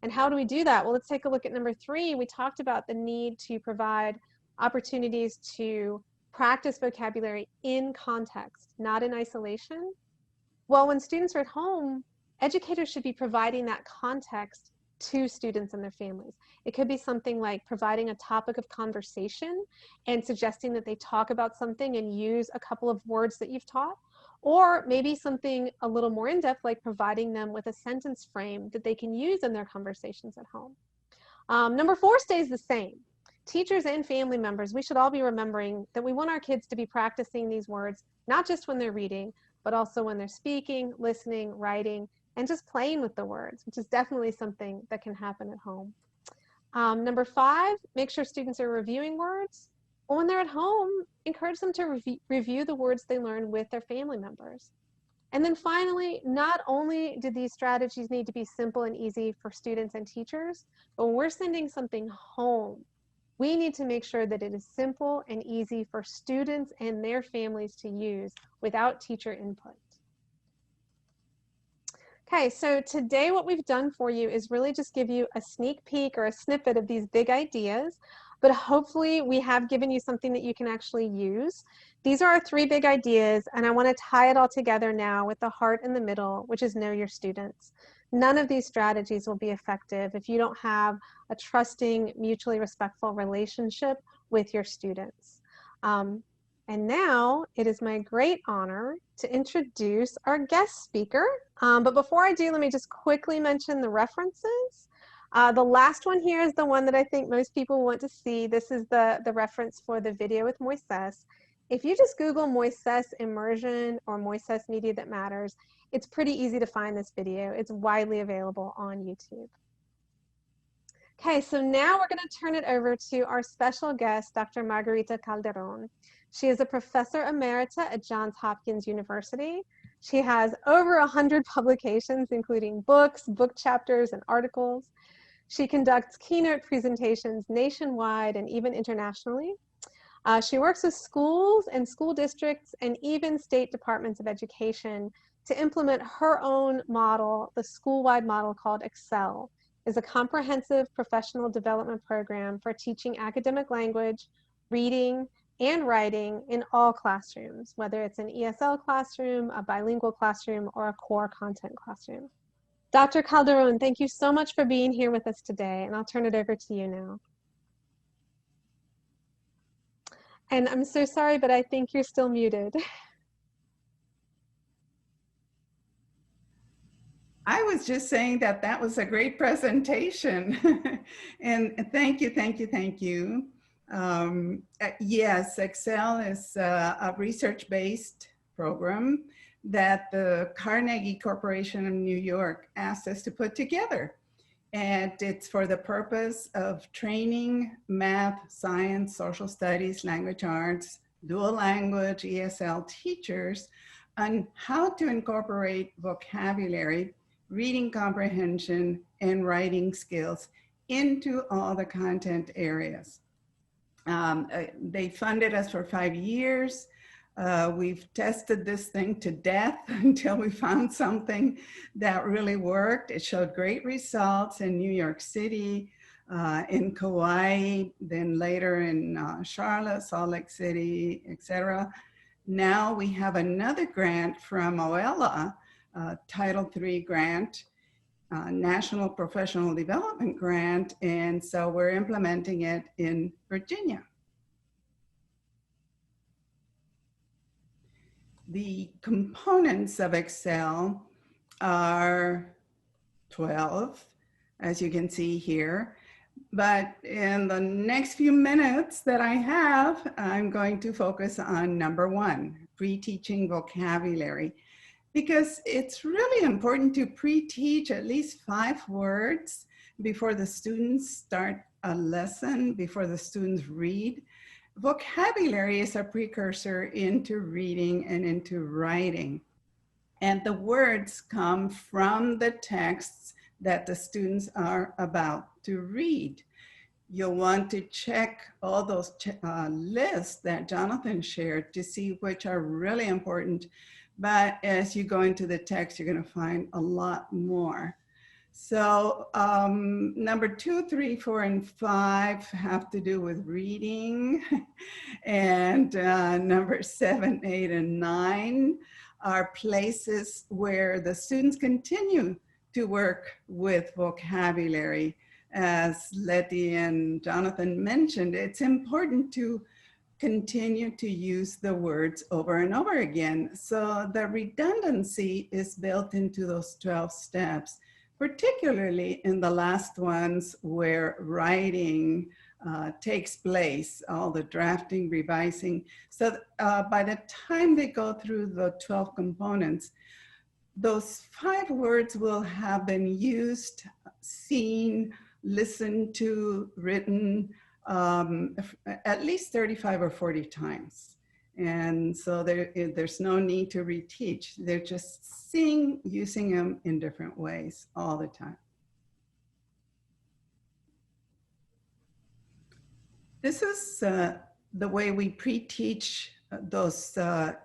And how do we do that? Well, let's take a look at number 3. We talked about the need to provide opportunities to practice vocabulary in context, not in isolation. Well, when students are at home, educators should be providing that context to students and their families. It could be something like providing a topic of conversation and suggesting that they talk about something and use a couple of words that you've taught, or maybe something a little more in-depth like providing them with a sentence frame that they can use in their conversations at home. Number 4 stays the same. Teachers and family members, we should all be remembering that we want our kids to be practicing these words, not just when they're reading, but also when they're speaking, listening, writing, and just playing with the words, which is definitely something that can happen at home. Number 5, make sure students are reviewing words. When they're at home, encourage them to review the words they learn with their family members. And then finally, not only do these strategies need to be simple and easy for students and teachers, but when we're sending something home, we need to make sure that it is simple and easy for students and their families to use without teacher input. Okay, so today what we've done for you is really just give you a sneak peek or a snippet of these big ideas, but hopefully we have given you something that you can actually use. These are our 3 big ideas, and I want to tie it all together now with the heart in the middle, which is know your students. None of these strategies will be effective if you don't have a trusting, mutually respectful relationship with your students. And now it is my great honor to introduce our guest speaker. But before I do, let me just quickly mention the references. The last one here is the one that I think most people want to see. This is the reference for the video with Moises. If you just Google Moises Immersion or Moises Media That Matters, it's pretty easy to find this video. It's widely available on YouTube. Okay, so now we're going to turn it over to our special guest, Dr. Margarita Calderon. She is a professor emerita at Johns Hopkins University. She has over 100 publications, including books, book chapters, and articles. She conducts keynote presentations nationwide and even internationally. She works with schools and school districts and even state departments of education to implement her own model, the school-wide model called Excel. Is a comprehensive professional development program for teaching academic language, reading, and writing in all classrooms, whether it's an ESL classroom, a bilingual classroom, or a core content classroom. Dr. Calderon, thank you so much for being here with us today, and I'll turn it over to you now. And I'm so sorry, but I think you're still muted. I was just saying that that was a great presentation. And thank you, thank you, thank you. Yes, Excel is a research-based program that the Carnegie Corporation of New York asked us to put together. And it's for the purpose of training math, science, social studies, language arts, dual language, ESL teachers on how to incorporate vocabulary, reading comprehension, and writing skills into all the content areas. They funded us for 5 years. We've tested this thing to death until we found something that really worked. It showed great results in New York City, in Kauai, then later in Charlotte, Salt Lake City, etc. Now we have another grant from OELA, Title III grant, National Professional Development Grant, and so we're implementing it in Virginia. The components of Excel are 12, as you can see here. But in the next few minutes that I have, I'm going to focus on number 1, pre-teaching vocabulary, because it's really important to pre-teach at least 5 words before the students start a lesson, before the students read. Vocabulary is a precursor into reading and into writing. And the words come from the texts that the students are about to read. You'll want to check all those lists that Jonathan shared to see which are really important. But as you go into the text, you're going to find a lot more. So number 2, 3, 4, and 5 have to do with reading. And number 7, 8, and 9 are places where the students continue to work with vocabulary. As Letty and Jonathan mentioned, it's important to continue to use the words over and over again. So the redundancy is built into those 12 steps, particularly in the last ones where writing takes place, all the drafting, revising. So by the time they go through the 12 components, those 5 words will have been used, seen, listened to, written at least 35 or 40 times. And so there's no need to reteach. They're just using them in different ways all the time. This is the way we pre-teach those,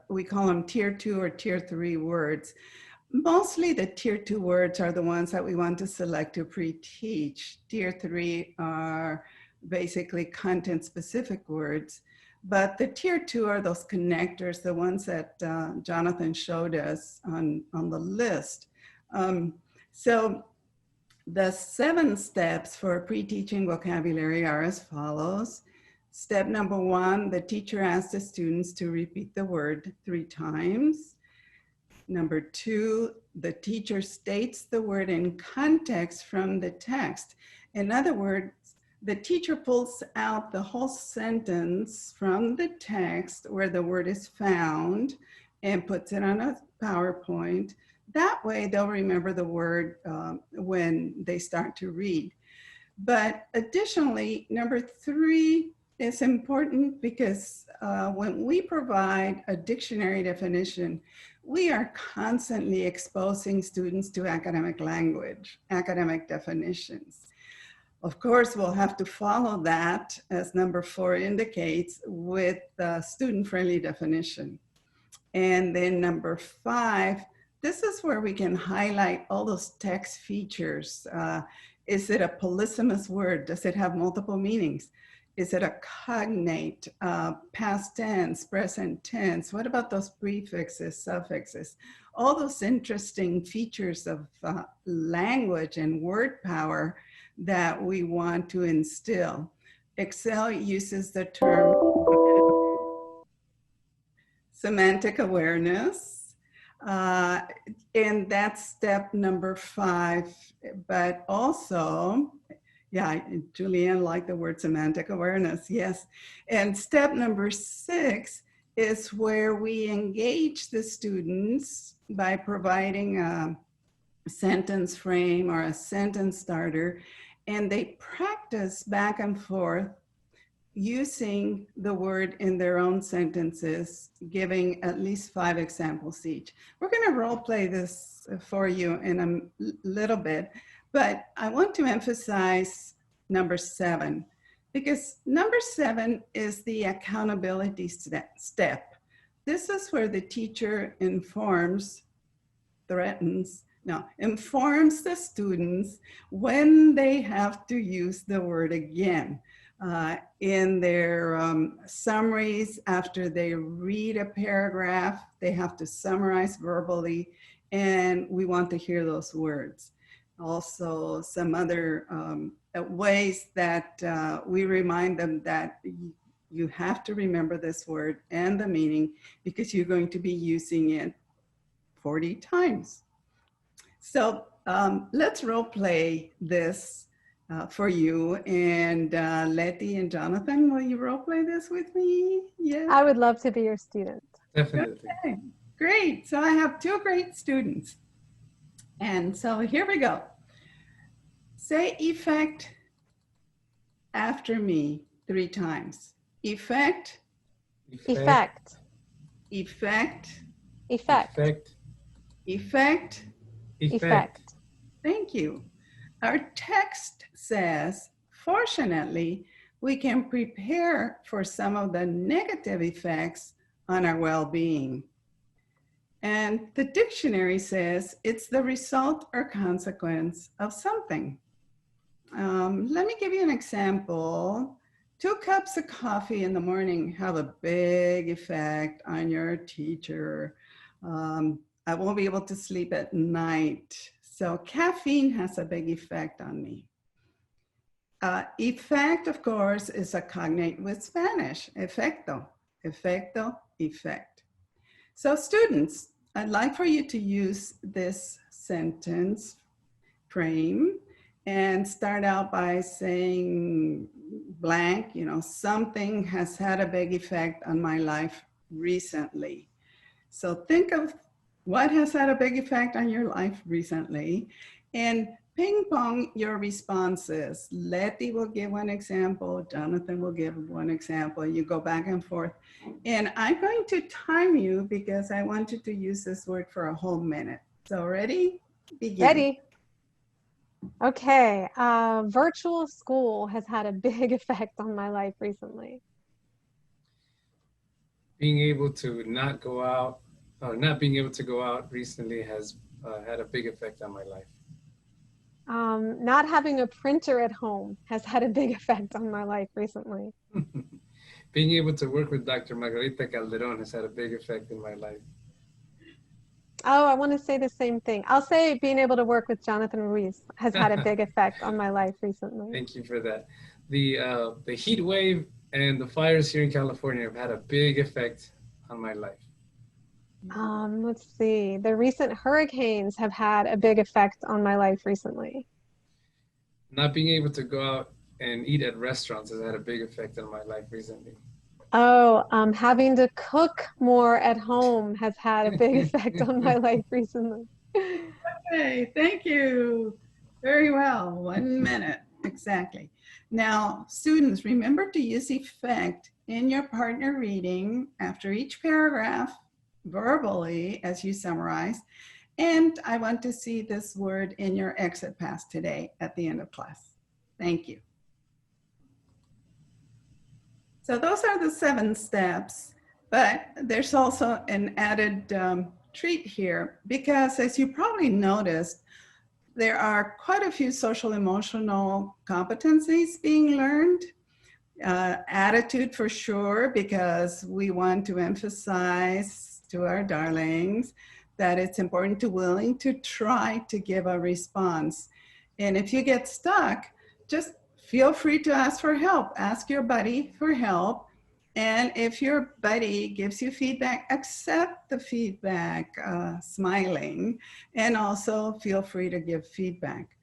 we call them tier 2 or tier 3 words. Mostly the tier 2 words are the ones that we want to select to pre-teach. Tier 3 are basically content specific words. But the tier 2 are those connectors, the ones that Jonathan showed us on the list. So the 7 steps for pre-teaching vocabulary are as follows. Step number 1, the teacher asks the students to repeat the word 3 times. Number 2, the teacher states the word in context from the text. In other words, the teacher pulls out the whole sentence from the text where the word is found and puts it on a PowerPoint. That way they'll remember the word when they start to read. But additionally, number 3 is important because when we provide a dictionary definition, we are constantly exposing students to academic language, academic definitions. Of course, we'll have to follow that, as number 4 indicates, with the student-friendly definition. And then number 5, this is where we can highlight all those text features. Is it a polysemous word? Does it have multiple meanings? Is it a cognate, past tense, present tense? What about those prefixes, suffixes? All those interesting features of language and word power that we want to instill. Excel uses the term semantic awareness. And that's step number 5. But also, yeah, Julianne liked the word semantic awareness, yes. And step number 6 is where we engage the students by providing a sentence frame or a sentence starter, and they practice back and forth using the word in their own sentences, giving at least 5 examples each. We're going to role play this for you in a little bit, but I want to emphasize number 7, because number 7 is the accountability step. This is where the teacher informs the students when they have to use the word again. In their summaries, after they read a paragraph, they have to summarize verbally, and we want to hear those words. Also, some other ways that we remind them that you have to remember this word and the meaning, because you're going to be using it 40 times. So let's role play this for you. And Letty and Jonathan, will you role play this with me? Yeah. I would love to be your student. Definitely. Okay, great. So I have 2 great students. And so here we go. Say effect after me 3 times. Effect, Effect. effect, Effect. Effect. effect. Effect. Thank you. Our text says, fortunately, we can prepare for some of the negative effects on our well-being. And the dictionary says it's the result or consequence of something. Let me give you an example. 2 cups of coffee in the morning have a big effect on your teacher. I won't be able to sleep at night. So caffeine has a big effect on me. Effect, of course, is a cognate with Spanish. Efecto, efecto, effect. So students, I'd like for you to use this sentence frame and start out by saying blank, you know, something has had a big effect on my life recently. So think of what has had a big effect on your life recently, and ping pong your responses. Letty will give 1 example, Jonathan will give 1 example. You go back and forth. And I'm going to time you because I want you to use this word for a whole minute. So ready? Begin. Ready? Okay. Virtual school has had a big effect on my life recently. Being able to not go out, not being able to go out recently has had a big effect on my life. Not having a printer at home has had a big effect on my life recently. Being able to work with Dr. Margarita Calderon has had a big effect in my life. Oh, I want to say the same thing. I'll say being able to work with Jonathan Ruiz has had a big effect on my life recently. Thank you for that. The heat wave and the fires here in California have had a big effect on my life. Let's see. The recent hurricanes have had a big effect on my life recently. Not being able to go out and eat at restaurants has had a big effect on my life recently. Oh, having to cook more at home has had a big effect on my life recently. Okay, thank you. Very well, 1 minute, exactly. Now, students, remember to use effect in your partner reading after each paragraph, verbally as you summarize. And I want to see this word in your exit pass today at the end of class. Thank you. So those are the 7 steps, but there's also an added treat here, because as you probably noticed, there are quite a few social emotional competencies being learned. Attitude for sure, because we want to emphasize to our darlings that it's important to willing to try to give a response. And if you get stuck, just feel free to ask for help. Ask your buddy for help. And if your buddy gives you feedback, accept the feedback, smiling, and also feel free to give feedback.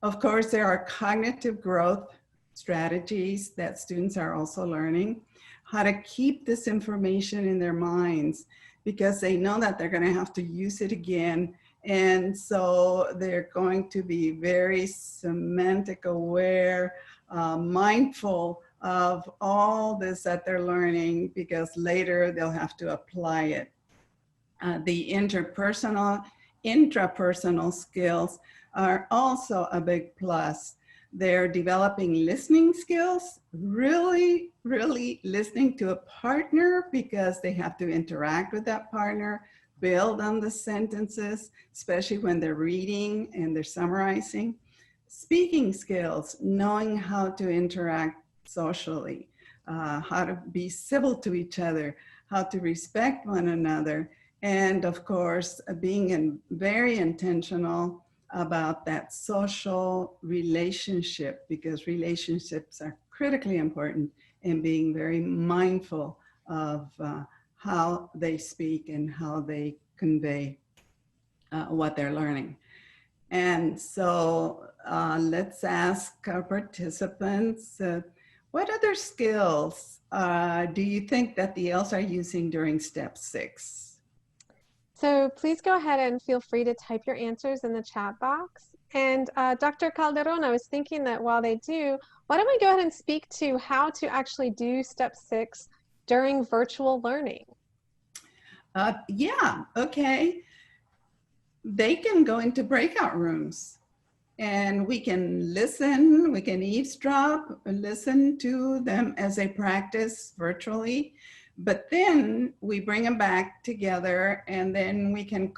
Of course, there are cognitive growth strategies that students are also learning, how to keep this information in their minds because they know that they're going to have to use it again. And so they're going to be very semantic aware, mindful of all this that they're learning because later they'll have to apply it. The intrapersonal skills are also a big plus. They're developing listening skills, really listening to a partner because they have to interact with that partner, build on the sentences, especially when they're reading and they're summarizing. Speaking skills, knowing how to interact socially, how to be civil to each other, how to respect one another, and of course, being very intentional about that social relationship because relationships are critically important and being very mindful of how they speak and how they convey what they're learning. And so let's ask our participants, what other skills do you think that the ELs are using during step 6? So please go ahead and feel free to type your answers in the chat box. And Dr. Calderon, I was thinking that while they do, why don't we go ahead and speak to how to actually do step 6 during virtual learning? Yeah, okay. They can go into breakout rooms and we can listen, we can eavesdrop, listen to them as they practice virtually. But then we bring them back together and then we can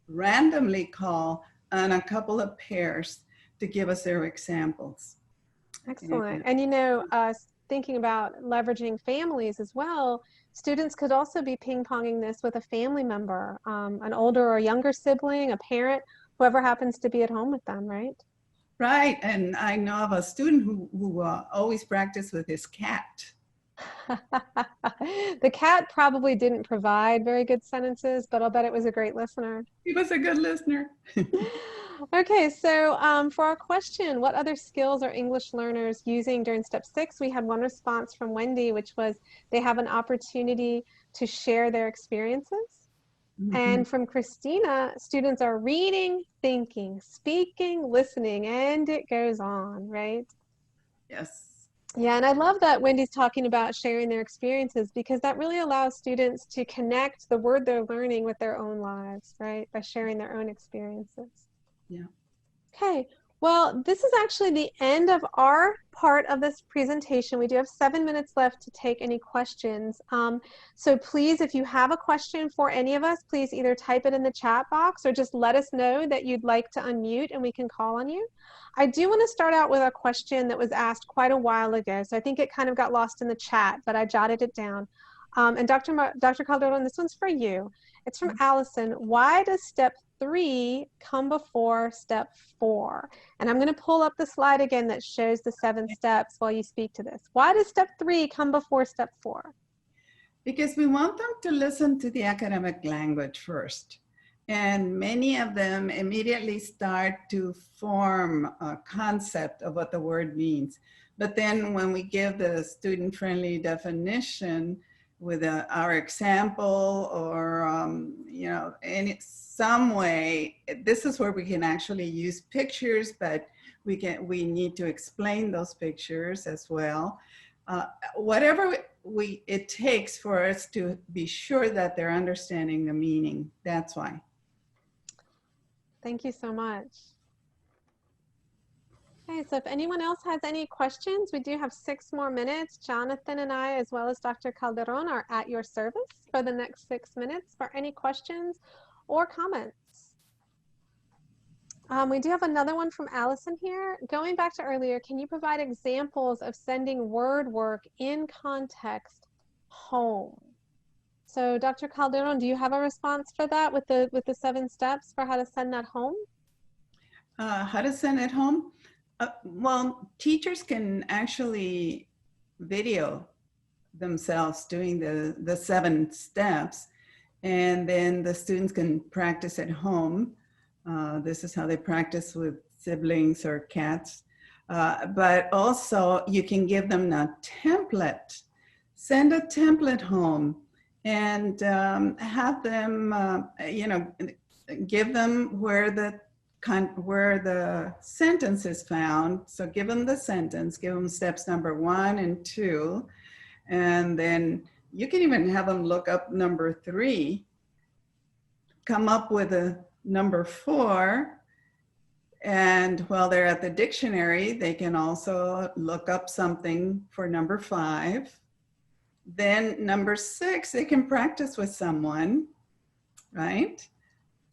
randomly call on a couple of pairs to give us their examples. Excellent. And you know, thinking about leveraging families as well, students could also be ping-ponging this with a family member, an older or younger sibling, a parent, whoever happens to be at home with them, right? Right. And I know of a student who always practiced with his cat. The cat probably didn't provide very good sentences, but I'll bet it was a great listener. He was a good listener. Okay, so for our question, what other skills are English learners using during step 6? We had one response from Wendy, which was they have an opportunity to share their experiences. Mm-hmm. And from Christina, students are reading, thinking, speaking, listening, and it goes on, right? Yes. Yeah, and I love that Wendy's talking about sharing their experiences because that really allows students to connect the word they're learning with their own lives, right? By sharing their own experiences. Yeah. Okay, well, this is actually the end of our part of this presentation. We do have 7 minutes left to take any questions. So please, if you have a question for any of us, please either type it in the chat box or just let us know that you'd like to unmute and we can call on you. I do want to start out with a question that was asked quite a while ago. So I think it kind of got lost in the chat, but I jotted it down. And Dr. Calderon, this one's for you. It's from Allison. Why does step 3 come before step 4? And I'm going to pull up the slide again that shows the 7 steps while you speak to this. Why does step 3 come before step 4? Because we want them to listen to the academic language first. And many of them immediately start to form a concept of what the word means. But then when we give the student-friendly definition with our example or, you know, in some way, this is where we can actually use pictures, but we need to explain those pictures as well. Whatever it takes for us to be sure that they're understanding the meaning, that's why. Thank you so much. Okay, so if anyone else has any questions, we do have 6 more minutes. Jonathan and I, as well as Dr. Calderon, are at your service for the next 6 minutes for any questions or comments. We do have another one from Allison here. Going back to earlier, can you provide examples of sending word work in context home? So Dr. Calderon, do you have a response for that with the 7 steps for how to send that home? How to send it home? Well, teachers can actually video themselves doing the 7 steps. And then the students can practice at home. This is how they practice with siblings or cats. But also you can give them a template. Send a template home and have them, give them where the sentence is found. So give them the sentence, give them steps number 1 and 2, and then you can even have them look up number 3, come up with a number 4, and while they're at the dictionary, they can also look up something for number 5. Then number 6, they can practice with someone, right?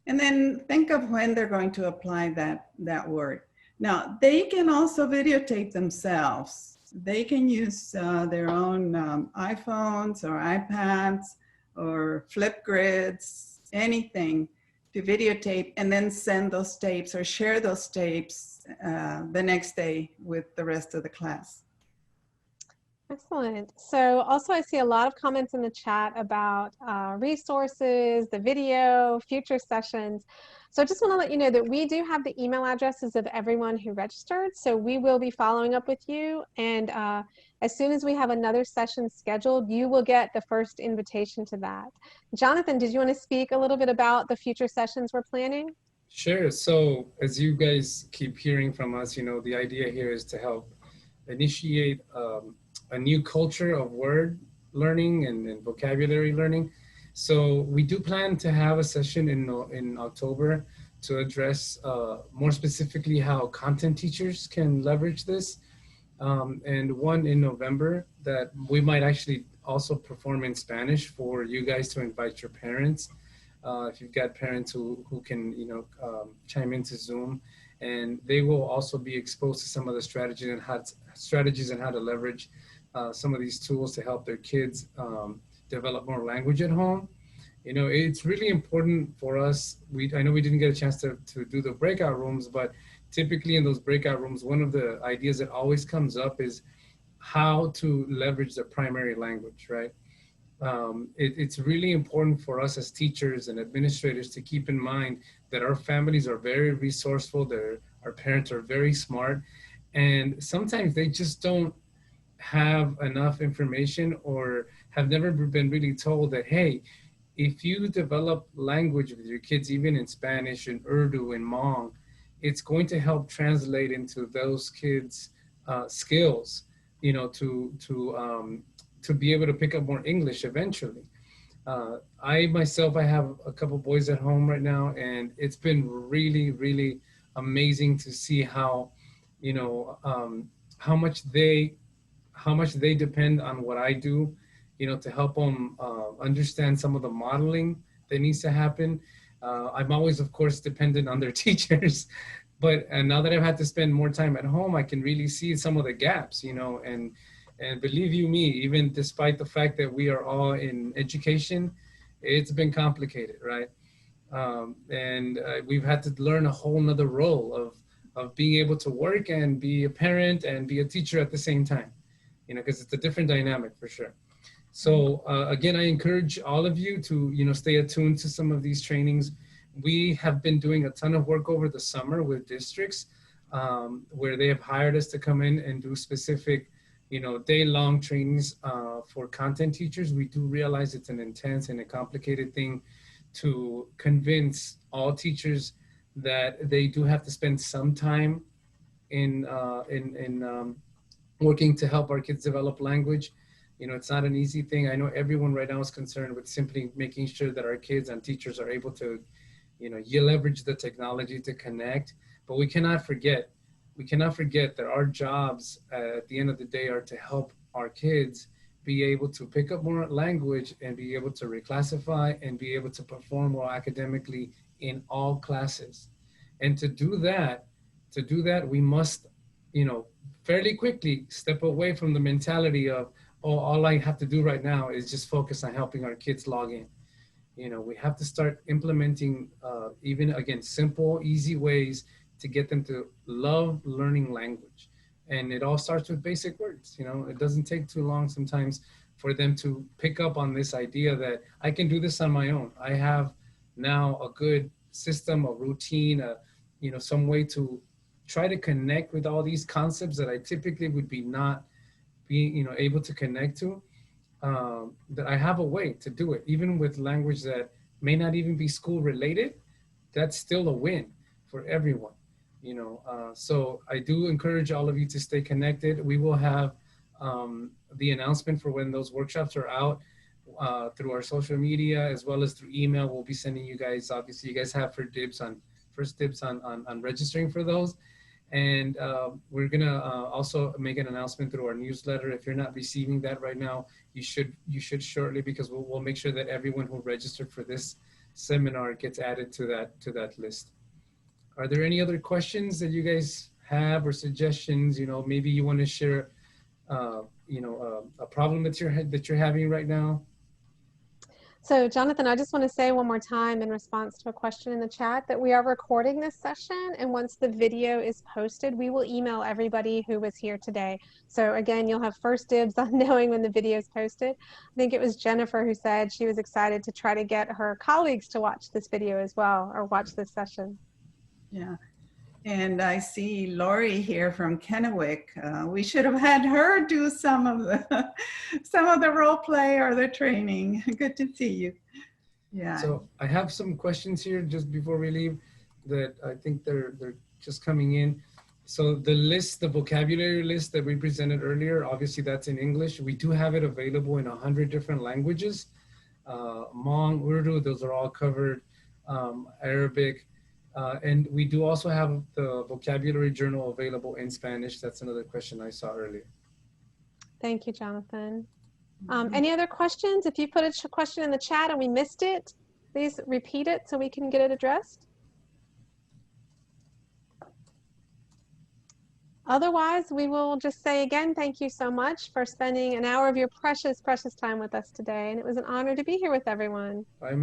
And then think of when they're going to apply that word. Now, they can also videotape themselves. They can use their own iPhones or iPads or Flipgrids, anything to videotape and then send those tapes or share those tapes the next day with the rest of the class. Excellent. So also I see a lot of comments in the chat about resources, the video, future sessions. So I just want to let you know that we do have the email addresses of everyone who registered. So we will be following up with you. And as soon as we have another session scheduled, you will get the first invitation to that. Jonathan, did you want to speak a little bit about the future sessions we're planning? Sure. So as you guys keep hearing from us, the idea here is to help initiate a new culture of word learning and vocabulary learning. So we do plan to have a session in October to address more specifically how content teachers can leverage this. And one in November that we might actually also perform in Spanish for you guys to invite your parents. If you've got parents who can, chime into Zoom, and they will also be exposed to some of the strategies and how to leverage some of these tools to help their kids develop more language at home. It's really important for us. I know we didn't get a chance to do the breakout rooms, but typically in those breakout rooms, one of the ideas that always comes up is how to leverage the primary language, right? It's really important for us as teachers and administrators to keep in mind that our families are very resourceful, our parents are very smart, and sometimes they just don't have enough information or have never been really told that, hey, if you develop language with your kids, even in Spanish and Urdu and Hmong, it's going to help translate into those kids' skills, to be able to pick up more English eventually. I have a couple boys at home right now, and it's been really, really amazing to see how much they depend on what I do, to help them understand some of the modeling that needs to happen. I'm always, of course, dependent on their teachers, but now that I've had to spend more time at home, I can really see some of the gaps, and believe you me, even despite the fact that we are all in education, it's been complicated, right? And we've had to learn a whole nother role of being able to work and be a parent and be a teacher at the same time, because it's a different dynamic for sure. So again, I encourage all of you to, stay attuned to some of these trainings. We have been doing a ton of work over the summer with districts where they have hired us to come in and do specific day-long trainings for content teachers. We do realize it's an intense and a complicated thing to convince all teachers that they do have to spend some time in working to help our kids develop language. It's not an easy thing. I know everyone right now is concerned with simply making sure that our kids and teachers are able to, you leverage the technology to connect, but we cannot forget that our jobs at the end of the day are to help our kids be able to pick up more language and be able to reclassify and be able to perform well academically in all classes. And to do that, we must, fairly quickly step away from the mentality of, oh, all I have to do right now is just focus on helping our kids log in. We have to start implementing even, again, simple, easy ways to get them to love learning language. And it all starts with basic words. It doesn't take too long sometimes for them to pick up on this idea that I can do this on my own. I have now a good system, a routine, some way to try to connect with all these concepts that I typically would be not being, able to connect to. That I have a way to do it, even with language that may not even be school related. That's still a win for everyone, so I do encourage all of you to stay connected. We will have the announcement for when those workshops are out through our social media as well as through email. We'll be sending you guys, obviously you guys have first dibs on registering for those. And we're gonna also make an announcement through our newsletter. If you're not receiving that right now, you should shortly, because we'll make sure that everyone who registered for this seminar gets added to that list. Are there any other questions that you guys have or suggestions? Maybe you want to share, a problem that you're having right now. So Jonathan, I just want to say one more time in response to a question in the chat that we are recording this session, and once the video is posted, we will email everybody who was here today. So again, you'll have first dibs on knowing when the video is posted. I think it was Jennifer who said she was excited to try to get her colleagues to watch this video as well, or watch this session. Yeah. And I see Lori here from Kennewick. We should have had her do some of the role play or the training. Good to see you. Yeah. So I have some questions here just before we leave that I think they're just coming in. So the vocabulary list that we presented earlier, obviously that's in English. We do have it available in 100 different languages. Hmong, Urdu, those are all covered. Arabic. And we do also have the vocabulary journal available in Spanish. That's another question I saw earlier. Thank you, Jonathan. Any other questions? If you put a question in the chat and we missed it, please repeat it so we can get it addressed. Otherwise, we will just say again, thank you so much for spending an hour of your precious, precious time with us today. And it was an honor to be here with everyone. Bye.